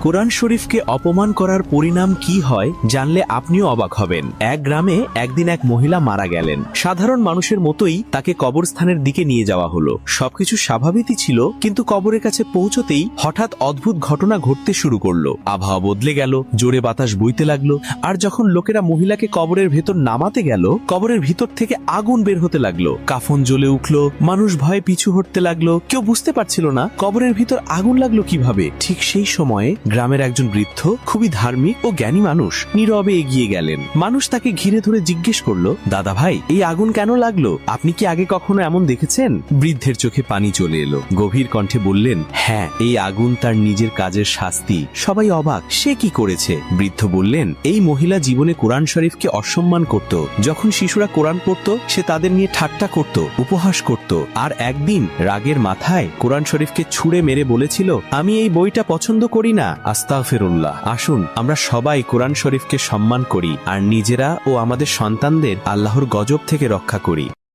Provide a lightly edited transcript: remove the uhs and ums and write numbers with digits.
কোরআন শরীফকে অপমান করার পরিণাম কি হয় জানলে আপনিও অবাক হবেন। এক গ্রামে একদিন এক মহিলা মারা গেলেন। সাধারণ মানুষের মতোই তাকে কবরস্থানের দিকে নিয়ে যাওয়া হলো। সবকিছু স্বাভাবিকই ছিল, কিন্তু কবরের কাছে পৌঁছতেই হঠাৎ অদ্ভুত ঘটনা ঘটতে শুরু করলো। আবহাওয়া বদলে গেল, জোরে বাতাস বইতে লাগলো, আর যখন লোকেরা মহিলাকে কবরের ভেতর নামাতে গেল, কবরের ভিতর থেকে আগুন বের হতে লাগলো। কাফন জ্বলে উঠলো, মানুষ ভয়ে পিছু হটতে লাগলো। কেউ বুঝতে পারছিল না কবরের ভিতর আগুন লাগলো কিভাবে। ঠিক সেই সময়ে গ্রামের একজন বৃদ্ধ, খুবই ধার্মিক ও জ্ঞানী মানুষ, নীরবে এগিয়ে গেলেন। মানুষ তাকে ঘিরে ধরে জিজ্ঞেস করলো, দাদা ভাই, এই আগুন কেন লাগলো? আপনি কি আগে কখনো এমন দেখেছেন? বৃদ্ধের চোখে পানি চলে এলো, গভীর কণ্ঠে বললেন, হ্যাঁ, এই আগুন তার নিজের কাজের শাস্তি। সবাই অবাক, সে কি করেছে? বৃদ্ধ বললেন, এই মহিলা জীবনে কোরআন শরীফকে অসম্মান করত। যখন শিশুরা কোরআন পড়ত, সে তাদের নিয়ে ঠাট্টা করত, উপহাস করত, আর একদিন রাগের মাথায় কোরআন শরীফকে ছুঁড়ে মেরে বলেছিল, আমি এই বইটা পছন্দ করি না। আস্তাগফিরুল্লাহ। আসুন আমরা সবাই কোরআন শরীফকে সম্মান করি আর নিজেরা ও আমাদের সন্তানদের আল্লাহর গজব থেকে রক্ষা করি।